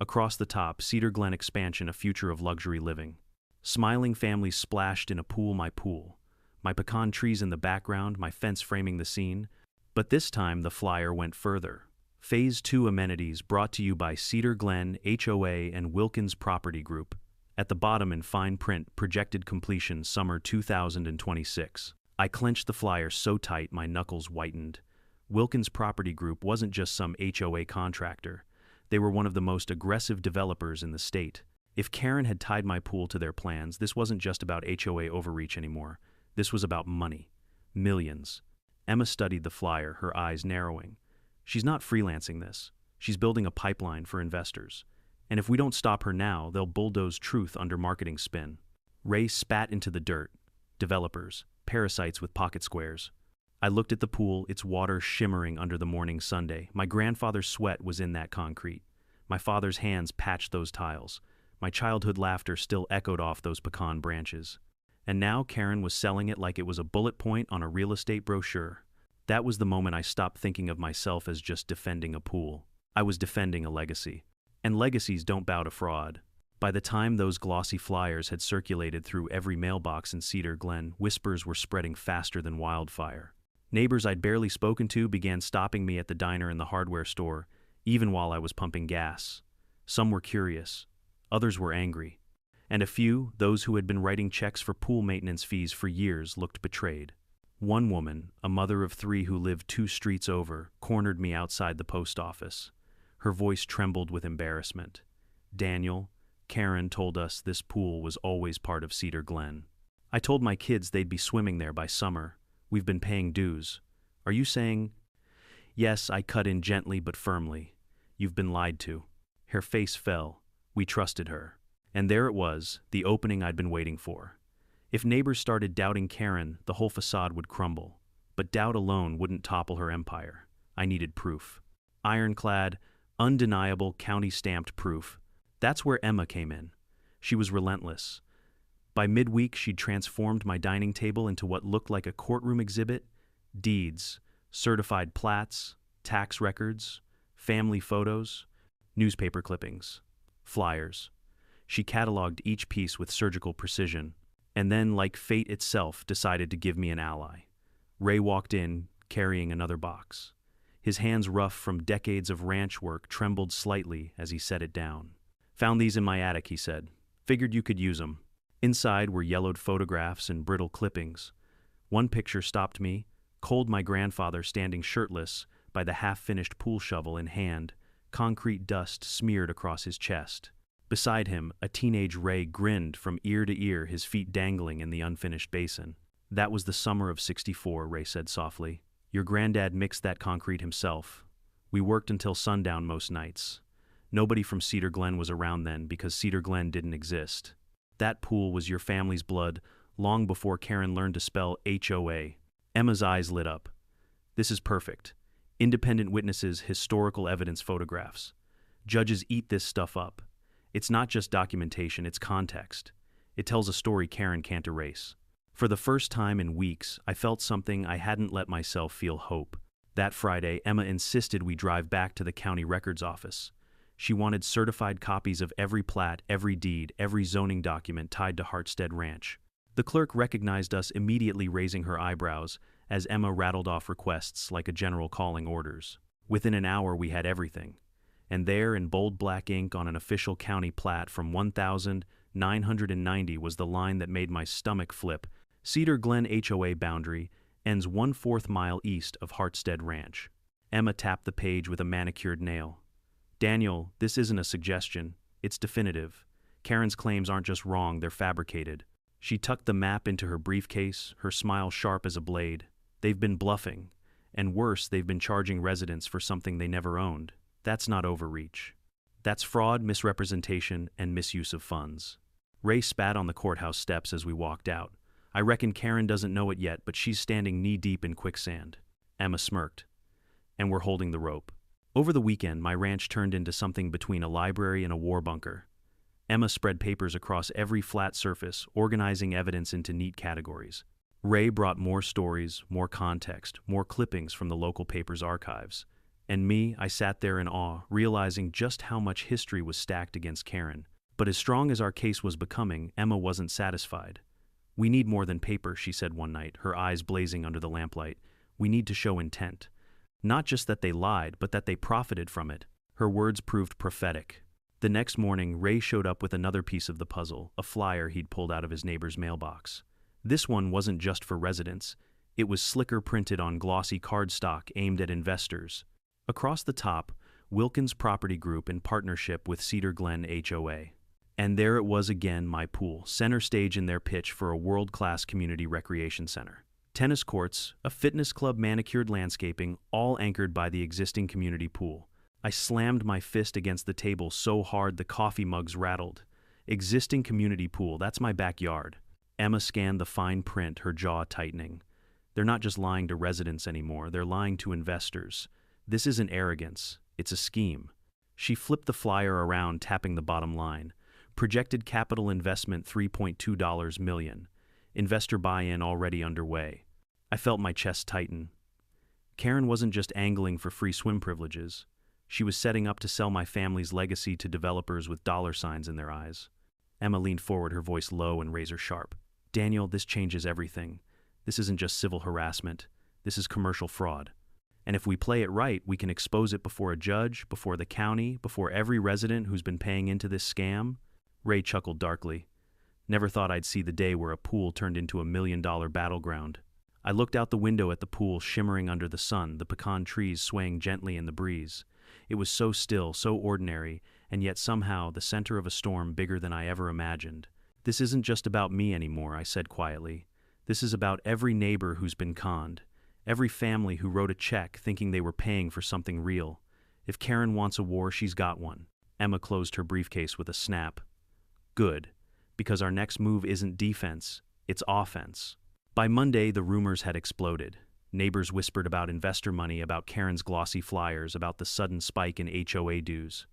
Across the top, Cedar Glen expansion, a future of luxury living. Smiling families splashed in a pool, my pool. My pecan trees in the background, my fence framing the scene. But this time the flyer went further. Phase 2 amenities brought to you by Cedar Glen, HOA, and Wilkins Property Group. At the bottom in fine print, projected completion summer 2026. I clenched the flyer so tight my knuckles whitened. Wilkins Property Group wasn't just some HOA contractor. They were one of the most aggressive developers in the state. If Karen had tied my pool to their plans, this wasn't just about HOA overreach anymore. This was about money. Millions. Emma studied the flyer, her eyes narrowing. She's not freelancing this. She's building a pipeline for investors. And if we don't stop her now, they'll bulldoze truth under marketing spin. Ray spat into the dirt. Developers, parasites with pocket squares. I looked at the pool, its water shimmering under the morning Sunday. My grandfather's sweat was in that concrete. My father's hands patched those tiles. My childhood laughter still echoed off those pecan branches. And now Karen was selling it like it was a bullet point on a real estate brochure. That was the moment I stopped thinking of myself as just defending a pool. I was defending a legacy. And legacies don't bow to fraud. By the time those glossy flyers had circulated through every mailbox in Cedar Glen, whispers were spreading faster than wildfire. Neighbors I'd barely spoken to began stopping me at the diner and the hardware store, even while I was pumping gas. Some were curious. Others were angry. And a few, those who had been writing checks for pool maintenance fees for years, looked betrayed. One woman, a mother of 3 who lived 2 streets over, cornered me outside the post office. Her voice trembled with embarrassment. Daniel, Karen told us this pool was always part of Cedar Glen. I told my kids they'd be swimming there by summer. We've been paying dues. Are you saying? Yes, I cut in gently but firmly. You've been lied to. Her face fell. We trusted her. And there it was, the opening I'd been waiting for. If neighbors started doubting Karen, the whole facade would crumble. But doubt alone wouldn't topple her empire. I needed proof. Ironclad, undeniable, county-stamped proof. That's where Emma came in. She was relentless. By midweek, she'd transformed my dining table into what looked like a courtroom exhibit. Deeds, certified plats, tax records, family photos, newspaper clippings, flyers. She cataloged each piece with surgical precision, and then, like fate itself, decided to give me an ally. Ray walked in, carrying another box. His hands rough from decades of ranch work trembled slightly as he set it down. "Found these in my attic," he said. "Figured you could use 'em." Inside were yellowed photographs and brittle clippings. One picture stopped me, cold my grandfather standing shirtless by the half-finished pool shovel in hand, concrete dust smeared across his chest. Beside him, a teenage Ray grinned from ear to ear, his feet dangling in the unfinished basin. "That was the summer of '64, Ray said softly. "Your granddad mixed that concrete himself. We worked until sundown most nights. Nobody from Cedar Glen was around then because Cedar Glen didn't exist. That pool was your family's blood long before Karen learned to spell HOA. Emma's eyes lit up. "This is perfect. Independent witnesses, historical evidence, photographs. Judges eat this stuff up. It's not just documentation, it's context. It tells a story Karen can't erase." For the first time in weeks, I felt something I hadn't let myself feel: hope. That Friday, Emma insisted we drive back to the county records office. She wanted certified copies of every plat, every deed, every zoning document tied to Hartstead Ranch. The clerk recognized us immediately, raising her eyebrows as Emma rattled off requests like a general calling orders. Within an hour we had everything. And there, in bold black ink on an official county plat from 1990, was the line that made my stomach flip: "Cedar Glen HOA boundary ends 1/4 mile east of Hartstead Ranch." Emma tapped the page with a manicured nail. "Daniel, this isn't a suggestion. It's definitive. Karen's claims aren't just wrong, they're fabricated." She tucked the map into her briefcase, her smile sharp as a blade. "They've been bluffing. And worse, they've been charging residents for something they never owned. That's not overreach. That's fraud, misrepresentation, and misuse of funds." Ray spat on the courthouse steps as we walked out. "I reckon Karen doesn't know it yet, but she's standing knee-deep in quicksand." Emma smirked. "And we're holding the rope." Over the weekend, my ranch turned into something between a library and a war bunker. Emma spread papers across every flat surface, organizing evidence into neat categories. Ray brought more stories, more context, more clippings from the local paper's archives. And me, I sat there in awe, realizing just how much history was stacked against Karen. But as strong as our case was becoming, Emma wasn't satisfied. "We need more than paper," she said one night, her eyes blazing under the lamplight. "We need to show intent. Not just that they lied, but that they profited from it." Her words proved prophetic. The next morning, Ray showed up with another piece of the puzzle, a flyer he'd pulled out of his neighbor's mailbox. This one wasn't just for residents. It was slicker printed on glossy cardstock aimed at investors. Across the top, Wilkins Property Group in partnership with Cedar Glen HOA. And there it was again, my pool, center stage in their pitch for a world-class community recreation center. Tennis courts, a fitness club, manicured landscaping, all anchored by the existing community pool. I slammed my fist against the table so hard the coffee mugs rattled. Existing community pool, that's my backyard. Emma scanned the fine print, her jaw tightening. They're not just lying to residents anymore, they're lying to investors. This isn't arrogance, it's a scheme. She flipped the flyer around, tapping the bottom line. Projected capital investment $3.2 million. Investor buy-in already underway. I felt my chest tighten. Karen wasn't just angling for free swim privileges. She was setting up to sell my family's legacy to developers with dollar signs in their eyes. Emma leaned forward, her voice low and razor sharp. "Daniel, this changes everything. This isn't just civil harassment. This is commercial fraud. And if we play it right, we can expose it before a judge, before the county, before every resident who's been paying into this scam." Ray chuckled darkly. "Never thought I'd see the day where a pool turned into $1 million battleground." I looked out the window at the pool shimmering under the sun, the pecan trees swaying gently in the breeze. It was so still, so ordinary, and yet somehow the center of a storm bigger than I ever imagined. "This isn't just about me anymore," I said quietly. "This is about every neighbor who's been conned, every family who wrote a check thinking they were paying for something real. If Karen wants a war, she's got one." Emma closed her briefcase with a snap. "Good, because our next move isn't defense, it's offense." By Monday, the rumors had exploded. Neighbors whispered about investor money, about Karen's glossy flyers, about the sudden spike in HOA dues.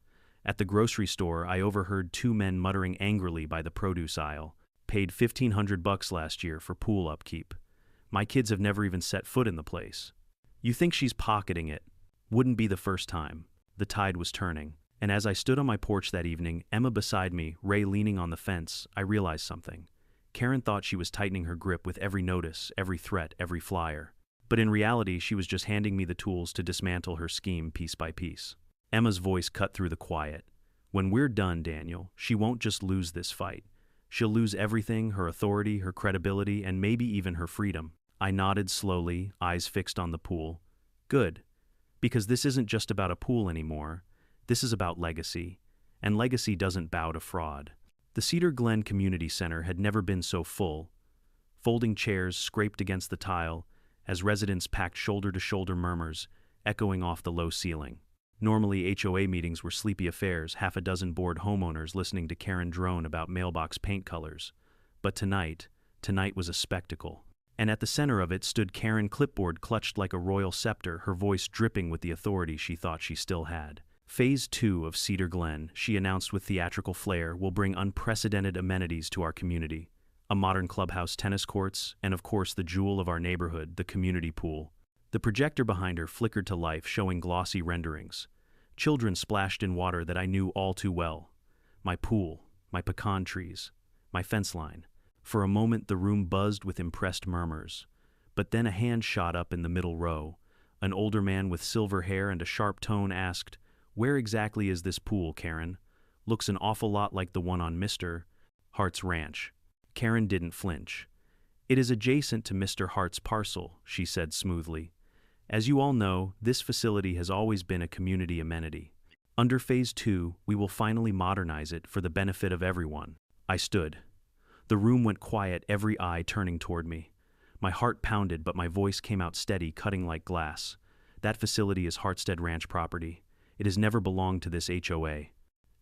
At the grocery store, I overheard two men muttering angrily by the produce aisle. "Paid $1,500 last year for pool upkeep. My kids have never even set foot in the place." "You think she's pocketing it?" Wouldn't be the first time. The tide was turning. And as I stood on my porch that evening, Emma beside me, Ray leaning on the fence, I realized something. Karen thought she was tightening her grip with every notice, every threat, every flyer. But in reality, she was just handing me the tools to dismantle her scheme piece by piece. Emma's voice cut through the quiet. When we're done, Daniel, she won't just lose this fight. She'll lose everything, her authority, her credibility, and maybe even her freedom. I nodded slowly, eyes fixed on the pool. Good. Because this isn't just about a pool anymore. This is about legacy. And legacy doesn't bow to fraud. The Cedar Glen Community Center had never been so full. Folding chairs scraped against the tile as residents packed shoulder-to-shoulder murmurs, echoing off the low ceiling. Normally, HOA meetings were sleepy affairs, half a dozen bored homeowners listening to Karen drone about mailbox paint colors. But tonight was a spectacle. And at the center of it stood Karen, clipboard clutched like a royal scepter, her voice dripping with the authority she thought she still had. Phase 2 of Cedar Glen, she announced with theatrical flair, will bring unprecedented amenities to our community. A modern clubhouse, tennis courts, and of course the jewel of our neighborhood, the community pool. The projector behind her flickered to life, showing glossy renderings. Children splashed in water that I knew all too well. My pool, my pecan trees, my fence line. For a moment the room buzzed with impressed murmurs. But then a hand shot up in the middle row. An older man with silver hair and a sharp tone asked, "Where exactly is this pool, Karen? Looks an awful lot like the one on Mr. Hart's ranch." Karen didn't flinch. "It is adjacent to Mr. Hart's parcel," she said smoothly. "As you all know, this facility has always been a community amenity. Under Phase 2, we will finally modernize it for the benefit of everyone." I stood. The room went quiet, every eye turning toward me. My heart pounded, but my voice came out steady, cutting like glass. That facility is Hartstead Ranch property. It has never belonged to this HOA.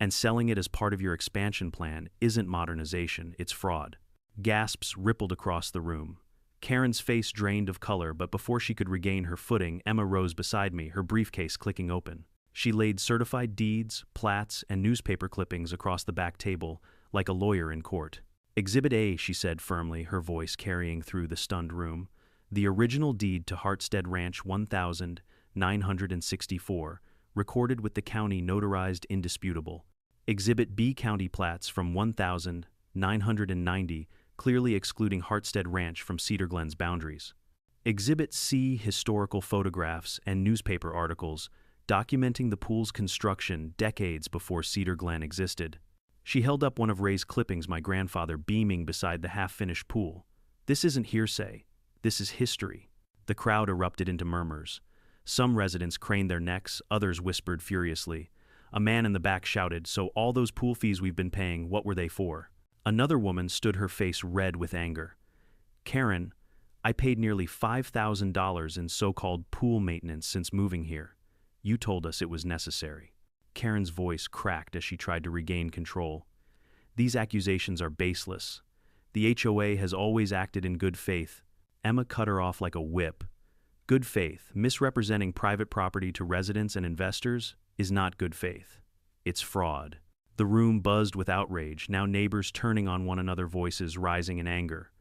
And selling it as part of your expansion plan isn't modernization, it's fraud. Gasps rippled across the room. Karen's face drained of color, but before she could regain her footing, Emma rose beside me, her briefcase clicking open. She laid certified deeds, plats, and newspaper clippings across the back table, like a lawyer in court. "Exhibit A," she said firmly, her voice carrying through the stunned room. "The original deed to Hartstead Ranch 1964, recorded with the county notarized indisputable. Exhibit B, county plats from 1990, clearly excluding Hartstead Ranch from Cedar Glen's boundaries. Exhibit C, historical photographs and newspaper articles documenting the pool's construction decades before Cedar Glen existed." She held up one of Ray's clippings, my grandfather beaming beside the half-finished pool. "This isn't hearsay. This is history." The crowd erupted into murmurs. Some residents craned their necks, others whispered furiously. A man in the back shouted, "So all those pool fees we've been paying, what were they for?" Another woman stood, her face red with anger. "Karen, I paid nearly $5,000 in so-called pool maintenance since moving here. You told us it was necessary." Karen's voice cracked as she tried to regain control. "These accusations are baseless. The HOA has always acted in good faith." Emma cut her off like a whip. "Good faith, misrepresenting private property to residents and investors, is not good faith. It's fraud." The room buzzed with outrage, now neighbors turning on one another, voices rising in anger.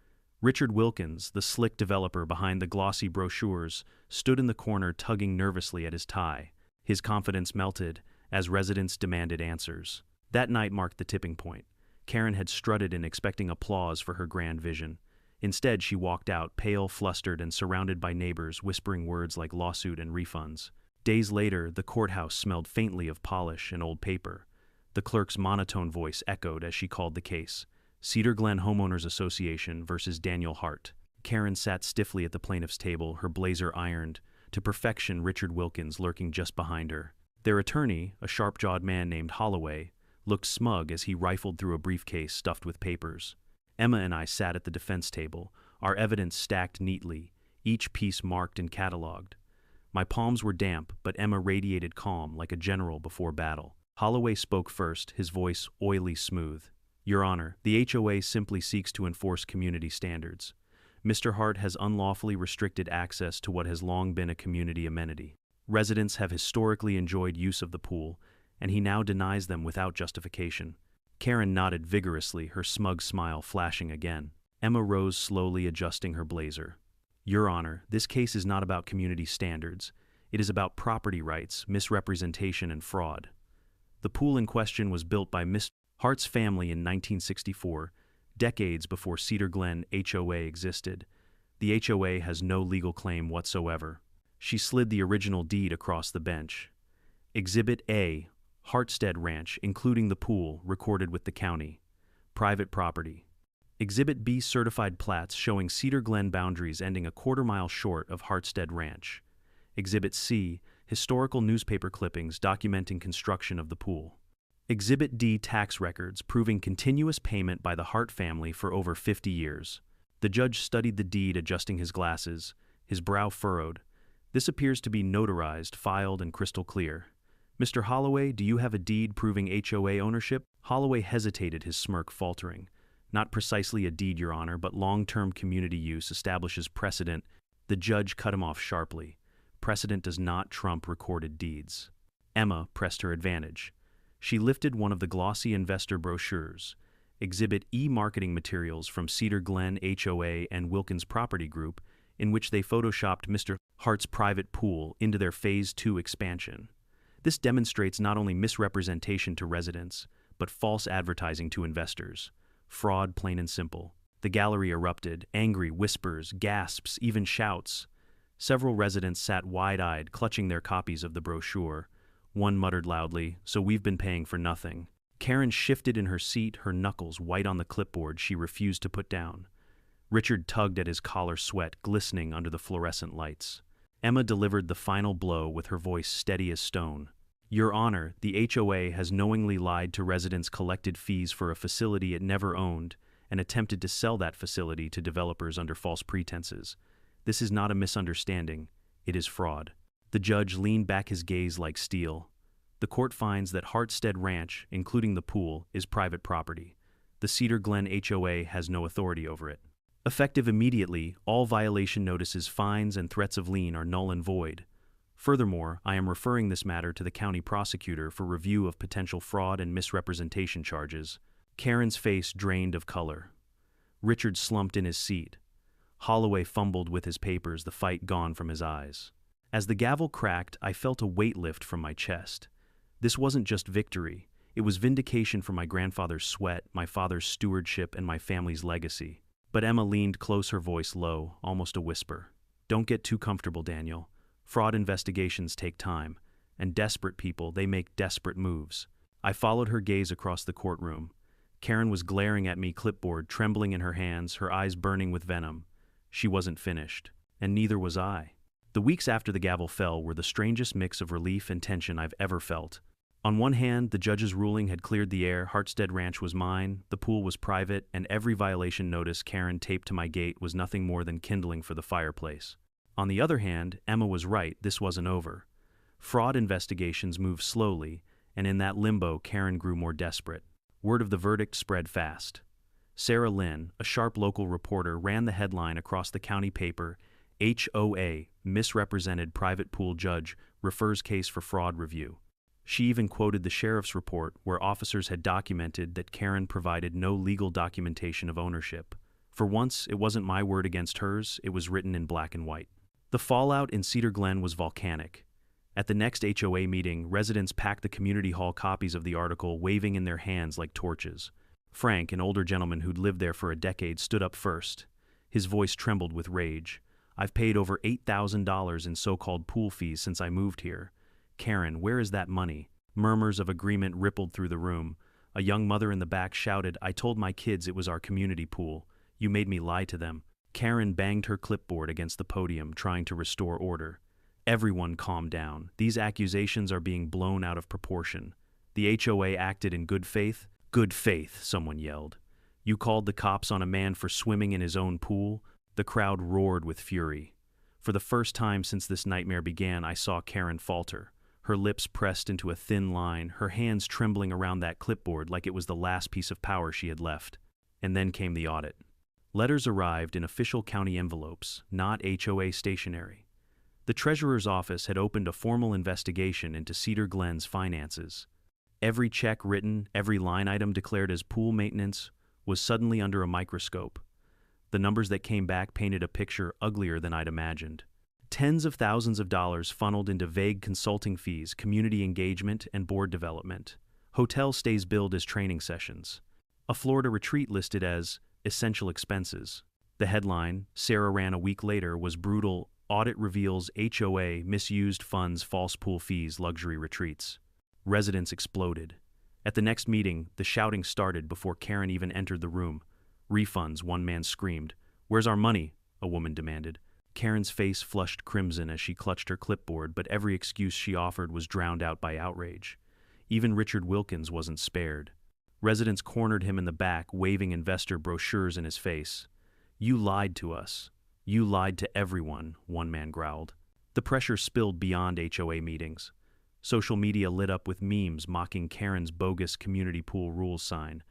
Richard Wilkins, the slick developer behind the glossy brochures, stood in the corner tugging nervously at his tie. His confidence melted as residents demanded answers. That night marked the tipping point. Karen had strutted in expecting applause for her grand vision. Instead, she walked out, pale, flustered, and surrounded by neighbors whispering words like lawsuit and refunds. Days later, the courthouse smelled faintly of polish and old paper. The clerk's monotone voice echoed as she called the case. Cedar Glen Homeowners Association versus Daniel Hart. Karen sat stiffly at the plaintiff's table, her blazer ironed to perfection, Richard Wilkins lurking just behind her. Their attorney, a sharp-jawed man named Holloway, looked smug as he rifled through a briefcase stuffed with papers. Emma and I sat at the defense table, our evidence stacked neatly, each piece marked and cataloged. My palms were damp, but Emma radiated calm like a general before battle. Holloway spoke first, his voice oily smooth. "Your Honor, the HOA simply seeks to enforce community standards. Mr. Hart has unlawfully restricted access to what has long been a community amenity. Residents have historically enjoyed use of the pool, and he now denies them without justification." Karen nodded vigorously, her smug smile flashing again. Emma rose slowly, adjusting her blazer. "Your Honor, this case is not about community standards. It is about property rights, misrepresentation, and fraud. The pool in question was built by Mr. Hart's family in 1964, decades before Cedar Glen HOA existed. The HOA has no legal claim whatsoever. She slid the original deed across the bench. Exhibit A, Hartstead Ranch, including the pool, recorded with the county. Private property. Exhibit B, certified plats showing Cedar Glen boundaries ending a quarter-mile short of Hartstead Ranch. Exhibit C, historical newspaper clippings documenting construction of the pool. Exhibit D, tax records proving continuous payment by the Hart family for over 50 years. The judge studied the deed, adjusting his glasses, his brow furrowed. This appears to be notarized, filed, and crystal clear. Mr. Holloway, do you have a deed proving HOA ownership? Holloway hesitated, his smirk faltering. Not precisely a deed, Your Honor, but long-term community use establishes precedent. The judge cut him off sharply. Precedent does not trump recorded deeds. Emma pressed her advantage. She lifted one of the glossy investor brochures. Exhibit E, marketing materials from Cedar Glen HOA and Wilkins Property Group, in which they photoshopped Mr. Hart's private pool into their Phase 2 expansion. This demonstrates not only misrepresentation to residents, but false advertising to investors. Fraud, plain and simple. The gallery erupted, angry whispers, gasps, even shouts. Several residents sat wide-eyed, clutching their copies of the brochure. One muttered loudly, "So we've been paying for nothing." Karen shifted in her seat, her knuckles white on the clipboard she refused to put down. Richard tugged at his collar, sweat glistening under the fluorescent lights. Emma delivered the final blow with her voice steady as stone. Your Honor, the HOA has knowingly lied to residents, collected fees for a facility it never owned, and attempted to sell that facility to developers under false pretenses. This is not a misunderstanding, it is fraud. The judge leaned back, his gaze like steel. The court finds that Hartstead Ranch, including the pool, is private property. The Cedar Glen HOA has no authority over it. Effective immediately, all violation notices, fines, and threats of lien are null and void. Furthermore, I am referring this matter to the county prosecutor for review of potential fraud and misrepresentation charges. Karen's face drained of color. Richard slumped in his seat. Holloway fumbled with his papers, the fight gone from his eyes. As the gavel cracked, I felt a weight lift from my chest. This wasn't just victory. It was vindication for my grandfather's sweat, my father's stewardship, and my family's legacy. But Emma leaned close, her voice low, almost a whisper. Don't get too comfortable, Daniel. Fraud investigations take time, and desperate people, they make desperate moves. I followed her gaze across the courtroom. Karen was glaring at me, clipboard trembling in her hands, her eyes burning with venom. She wasn't finished, and neither was I. The weeks after the gavel fell were the strangest mix of relief and tension I've ever felt. On one hand, the judge's ruling had cleared the air. Hartstead Ranch was mine, the pool was private, and every violation notice Karen taped to my gate was nothing more than kindling for the fireplace. On the other hand, Emma was right, this wasn't over. Fraud investigations moved slowly, and in that limbo, Karen grew more desperate. Word of the verdict spread fast. Sarah Lynn, a sharp local reporter, ran the headline across the county paper, HOA, misrepresented private pool judge, refers case for fraud review. She even quoted the sheriff's report, where officers had documented that Karen provided no legal documentation of ownership. For once, it wasn't my word against hers, it was written in black and white. The fallout in Cedar Glen was volcanic. At the next HOA meeting, residents packed the community hall copies of the article, waving in their hands like torches. Frank, an older gentleman who'd lived there for a decade, stood up first. His voice trembled with rage. I've paid over $8,000 in so-called pool fees since I moved here. Karen, where is that money? Murmurs of agreement rippled through the room. A young mother in the back shouted, I told my kids it was our community pool. You made me lie to them. Karen banged her clipboard against the podium, trying to restore order. Everyone calmed down. These accusations are being blown out of proportion. The HOA acted in good faith? Good faith, someone yelled. You called the cops on a man for swimming in his own pool? The crowd roared with fury. For the first time since this nightmare began, I saw Karen falter. Her lips pressed into a thin line, her hands trembling around that clipboard like it was the last piece of power she had left. And then came the audit. Letters arrived in official county envelopes, not HOA stationery. The treasurer's office had opened a formal investigation into Cedar Glen's finances. Every check written, every line item declared as pool maintenance, was suddenly under a microscope. The numbers that came back painted a picture uglier than I'd imagined. Tens of thousands of dollars funneled into vague consulting fees, community engagement, and board development. Hotel stays billed as training sessions. A Florida retreat listed as essential expenses. The headline, Sarah ran a week later, was brutal: Audit reveals HOA misused funds, false pool fees, luxury retreats. Residents exploded. At the next meeting, the shouting started before Karen even entered the room. Refunds, one man screamed. Where's our money? A woman demanded. Karen's face flushed crimson as she clutched her clipboard, but every excuse she offered was drowned out by outrage. Even Richard Wilkins wasn't spared. Residents cornered him in the back, waving investor brochures in his face. You lied to us. You lied to everyone, one man growled. The pressure spilled beyond HOA meetings. Social media lit up with memes mocking Karen's bogus community pool rules sign.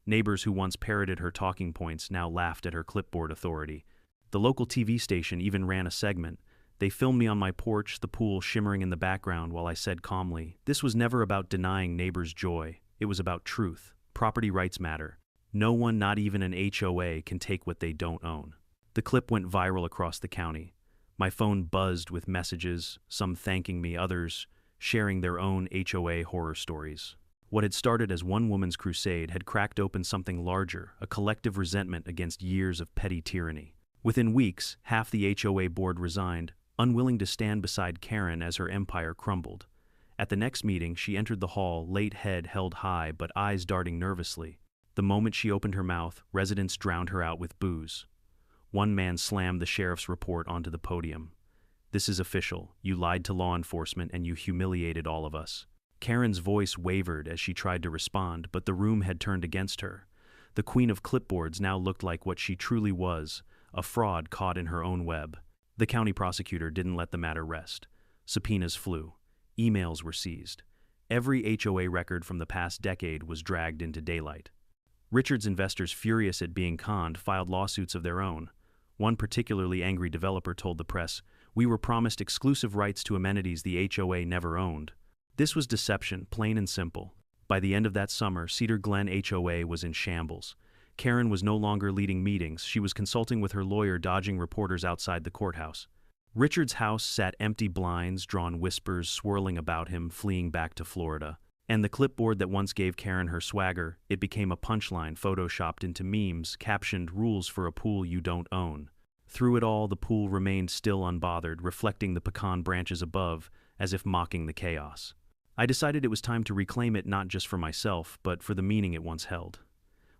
Neighbors who once parroted her talking points now laughed at her clipboard authority. The local TV station even ran a segment. They filmed me on my porch, the pool shimmering in the background, while I said calmly, "This was never about denying neighbors joy. It was about truth. Property rights matter. No one, not even an HOA, can take what they don't own." The clip went viral across the county. My phone buzzed with messages, some thanking me, others sharing their own HOA horror stories. What had started as one woman's crusade had cracked open something larger, a collective resentment against years of petty tyranny. Within weeks, half the HOA board resigned, unwilling to stand beside Karen as her empire crumbled. At the next meeting, she entered the hall, late head held high but eyes darting nervously. The moment she opened her mouth, residents drowned her out with boos. One man slammed the sheriff's report onto the podium. "This is official. You lied to law enforcement and you humiliated all of us." Karen's voice wavered as she tried to respond, but the room had turned against her. The queen of clipboards now looked like what she truly was, a fraud caught in her own web. The county prosecutor didn't let the matter rest. Subpoenas flew. Emails were seized. Every HOA record from the past decade was dragged into daylight. Richard's investors, furious at being conned, filed lawsuits of their own. One particularly angry developer told the press, "We were promised exclusive rights to amenities the HOA never owned." This was deception, plain and simple. By the end of that summer, Cedar Glen HOA was in shambles. Karen was no longer leading meetings. She was consulting with her lawyer, dodging reporters outside the courthouse. Richard's house sat empty, blinds drawn, whispers swirling about him, fleeing back to Florida. And the clipboard that once gave Karen her swagger, it became a punchline photoshopped into memes, captioned "Rules for a pool you don't own." Through it all, the pool remained still, unbothered, reflecting the pecan branches above, as if mocking the chaos. I decided it was time to reclaim it, not just for myself, but for the meaning it once held.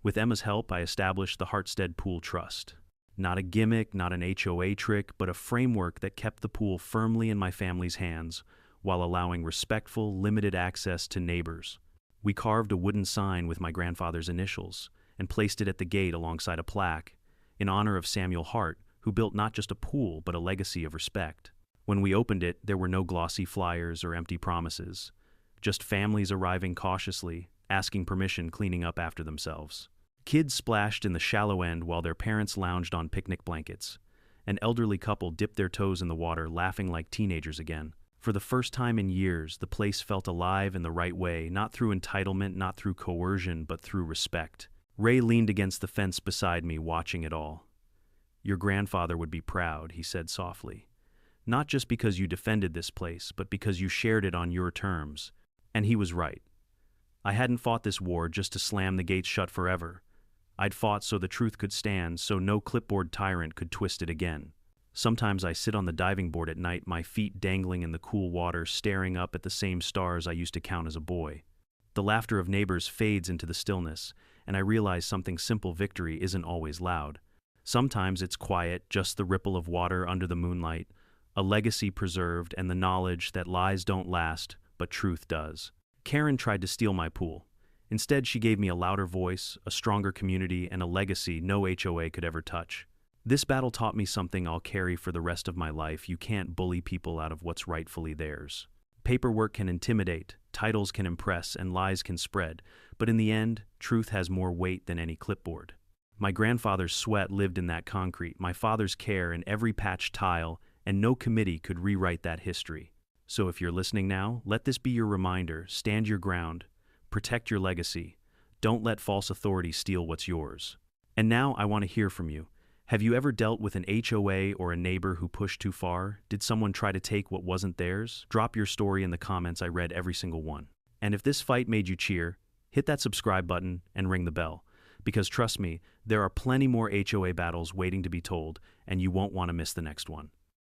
With Emma's help, I established the Hartstead Pool Trust. Not a gimmick, not an HOA trick, but a framework that kept the pool firmly in my family's hands, while allowing respectful, limited access to neighbors. We carved a wooden sign with my grandfather's initials and placed it at the gate alongside a plaque in honor of Samuel Hart, who built not just a pool, but a legacy of respect. When we opened it, there were no glossy flyers or empty promises, just families arriving cautiously, asking permission, cleaning up after themselves. Kids splashed in the shallow end while their parents lounged on picnic blankets. An elderly couple dipped their toes in the water, laughing like teenagers again. For the first time in years, the place felt alive in the right way, not through entitlement, not through coercion, but through respect. Ray leaned against the fence beside me, watching it all. "Your grandfather would be proud," he said softly. "Not just because you defended this place, but because you shared it on your terms." And he was right. I hadn't fought this war just to slam the gates shut forever. I'd fought so the truth could stand, so no clipboard tyrant could twist it again. Sometimes I sit on the diving board at night, my feet dangling in the cool water, staring up at the same stars I used to count as a boy. The laughter of neighbors fades into the stillness, and I realize something simple: victory isn't always loud. Sometimes it's quiet, just the ripple of water under the moonlight, a legacy preserved, and the knowledge that lies don't last, but truth does. Karen tried to steal my pool. Instead, she gave me a louder voice, a stronger community, and a legacy no HOA could ever touch. This battle taught me something I'll carry for the rest of my life: you can't bully people out of what's rightfully theirs. Paperwork can intimidate, titles can impress, and lies can spread, but in the end, truth has more weight than any clipboard. My grandfather's sweat lived in that concrete, my father's care in every patched tile, and no committee could rewrite that history. So if you're listening now, let this be your reminder: stand your ground, protect your legacy, don't let false authority steal what's yours. And now I want to hear from you. Have you ever dealt with an HOA or a neighbor who pushed too far? Did someone try to take what wasn't theirs? Drop your story in the comments. I read every single one. And if this fight made you cheer, hit that subscribe button and ring the bell. because trust me, there are plenty more HOA battles waiting to be told, and you won't want to miss the next one.